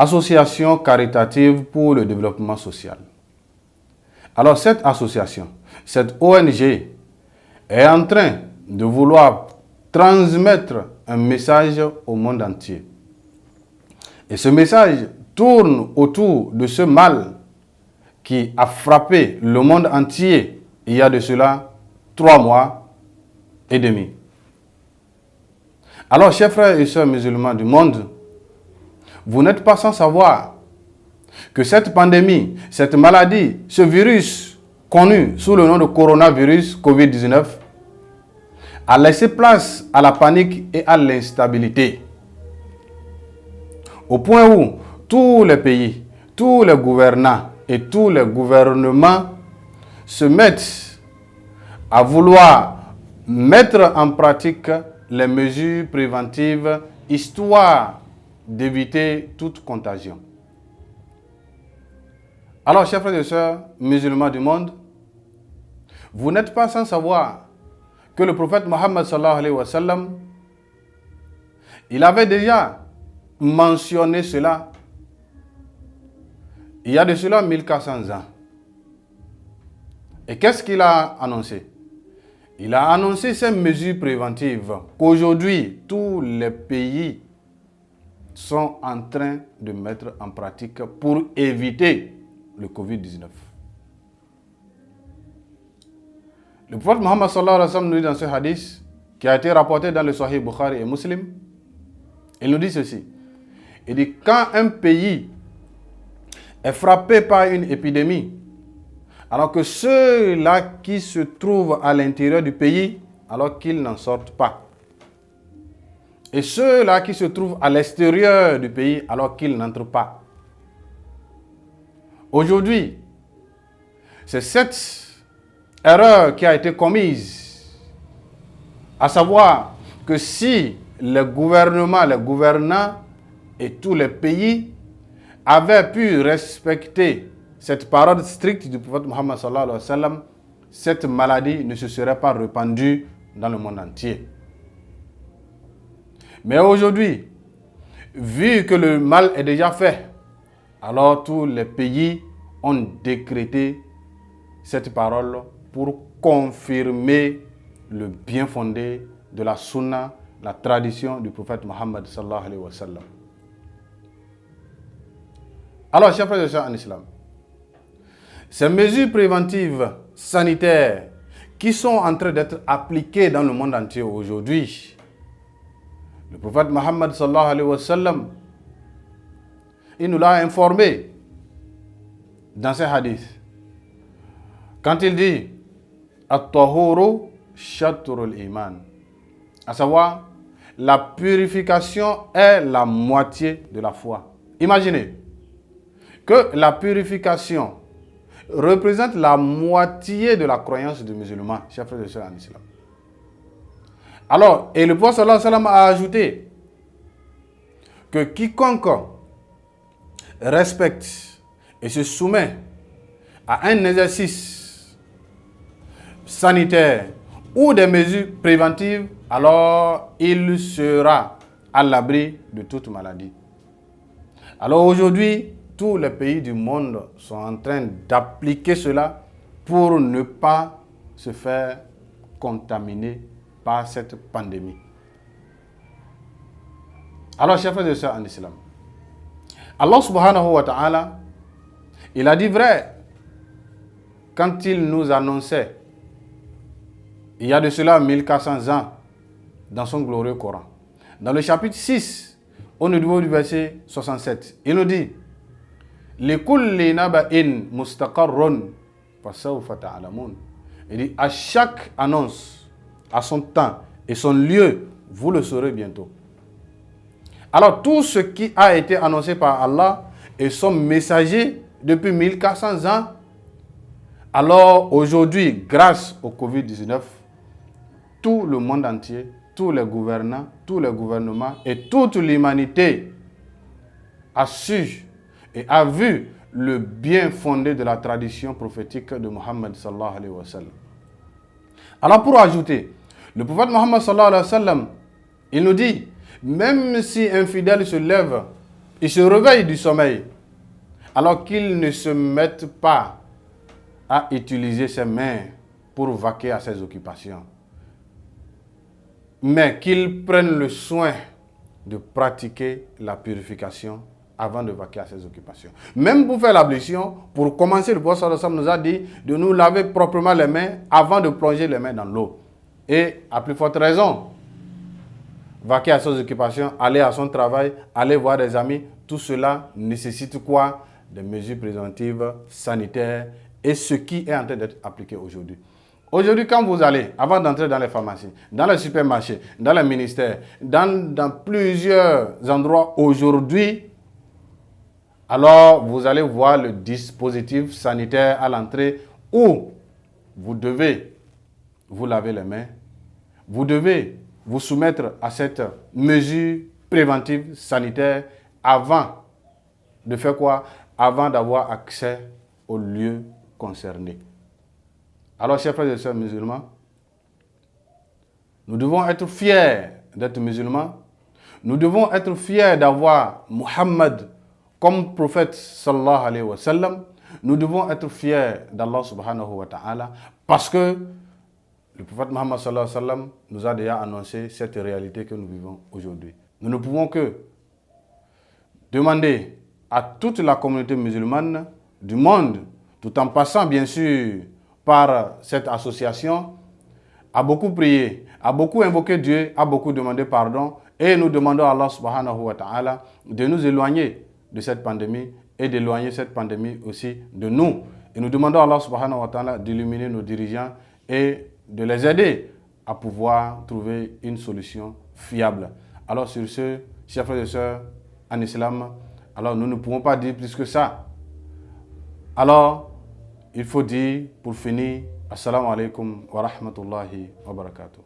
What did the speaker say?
association caritative pour le développement social. Alors cette association, cette ONG est en train de vouloir transmettre un message au monde entier. Et ce message tourne autour de ce mal qui a frappé le monde entier il y a de cela 3 mois et demi. Alors, chers frères et sœurs musulmans du monde, vous n'êtes pas sans savoir que cette pandémie, cette maladie, ce virus connu sous le nom de coronavirus Covid-19 a laissé place à la panique et à l'instabilité. Au point où tous les pays, tous les gouvernants et tous les gouvernements se mettent à vouloir mettre en pratique les mesures préventives histoire d'éviter toute contagion. Alors, chers frères et sœurs musulmans du monde, vous n'êtes pas sans savoir que le prophète Mohammed sallallahu alayhi wa sallam, il avait déjà mentionné cela il y a de cela 1400 ans. Et qu'est-ce qu'il a annoncé? Il a annoncé ces mesures préventives qu'aujourd'hui tous les pays sont en train de mettre en pratique pour éviter le Covid-19. Le prophète Mohammed sallallahu alayhi wa sallam nous dit dans ce hadith qui a été rapporté dans le Sahih Bukhari et Muslim, il nous dit ceci. Il dit quand un pays est frappé par une épidémie, alors que ceux-là qui se trouvent à l'intérieur du pays, alors qu'ils n'en sortent pas. Et ceux-là qui se trouvent à l'extérieur du pays, alors qu'ils n'entrent pas. Aujourd'hui, c'est cette erreur qui a été commise, à savoir que si le gouvernement, les gouvernants et tous les pays avaient pu respecter cette parole stricte du prophète Mohammed sallallahu alayhi wa sallam, cette maladie ne se serait pas répandue dans le monde entier. Mais aujourd'hui, vu que le mal est déjà fait, alors tous les pays ont décrété cette parole pour confirmer le bien fondé de la sunna, la tradition du prophète Mohammed sallallahu alayhi wa sallam. Alors, chers frères et sœurs en islam, ces mesures préventives sanitaires qui sont en train d'être appliquées dans le monde entier aujourd'hui, le prophète Mohammed sallallahu alayhi wa sallam, il nous l'a informé dans ses hadiths. Quand il dit At-tahuru shatrul iman, à savoir la purification est la moitié de la foi. Imaginez que la purification représente la moitié de la croyance du musulman, chers frères et sœurs en islam. Alors, et le prophète sallallahu alayhi wa sallam a ajouté que quiconque respecte et se soumet à un exercice sanitaire ou des mesures préventives, alors il sera à l'abri de toute maladie. Alors aujourd'hui, tous les pays du monde sont en train d'appliquer cela pour ne pas se faire contaminer par cette pandémie. Alors, chers frères et sœurs en islam, Allah subhanahu wa ta'ala, il a dit vrai quand il nous annonçait, il y a de cela 1400 ans, dans son glorieux Coran. Dans le chapitre 6, au niveau du verset 67, il nous dit Likulli naba'in mustaqarrun fasawfa ta'lamun. Il dit à chaque annonce, à son temps et son lieu, vous le saurez bientôt. Alors tout ce qui a été annoncé par Allah et son messager depuis 1400 ans, alors aujourd'hui, grâce au Covid-19, tout le monde entier, tous les gouvernants, tous les gouvernements et toute l'humanité a su et a vu le bien fondé de la tradition prophétique de Mohammed sallallahu alayhi wa sallam. Alors pour ajouter, le prophète Mohammed sallallahu alayhi wa sallam, il nous dit, même si un fidèle se lève il se réveille du sommeil, alors qu'il ne se mette pas à utiliser ses mains pour vaquer à ses occupations, mais qu'il prenne le soin de pratiquer la purification avant de vaquer à ses occupations. Même pour faire l'ablution, pour commencer, le prophète sallallahu alayhi wa sallam nous a dit de nous laver proprement les mains avant de plonger les mains dans l'eau. Et à plus forte raison, vaquer à ses occupations, aller à son travail, aller voir des amis, tout cela nécessite quoi? Des mesures préventives, sanitaires, et ce qui est en train d'être appliqué aujourd'hui. Aujourd'hui, quand vous allez, avant d'entrer dans les pharmacies, dans les supermarchés, dans les ministères, dans plusieurs endroits aujourd'hui, alors vous allez voir le dispositif sanitaire à l'entrée où vous devez vous laver les mains, vous devez vous soumettre à cette mesure préventive sanitaire avant de faire quoi? Avant d'avoir accès aux lieux concernés. Alors, chers frères et sœurs musulmans, nous devons être fiers d'être musulmans. Nous devons être fiers d'avoir Muhammad comme prophète sallallahu alayhi wa sallam. Nous devons être fiers d'Allah subhanahu wa ta'ala parce que le prophète Muhammad sallallahu alayhi wa sallam nous a déjà annoncé cette réalité que nous vivons aujourd'hui. Nous ne pouvons que demander à toute la communauté musulmane du monde, tout en passant bien sûr par cette association, à beaucoup prier, à beaucoup invoquer Dieu, à beaucoup demander pardon, et nous demandons à Allah subhanahu wa ta'ala de nous éloigner de cette pandémie et d'éloigner cette pandémie aussi de nous. Et nous demandons à Allah subhanahu wa ta'ala d'illuminer nos dirigeants et de les aider à pouvoir trouver une solution fiable. Alors sur ce, chers frères et sœurs en islam, alors nous ne pouvons pas dire plus que ça. Alors, il faut dire, pour finir, Assalamu alaikum wa rahmatullahi wa barakatuh.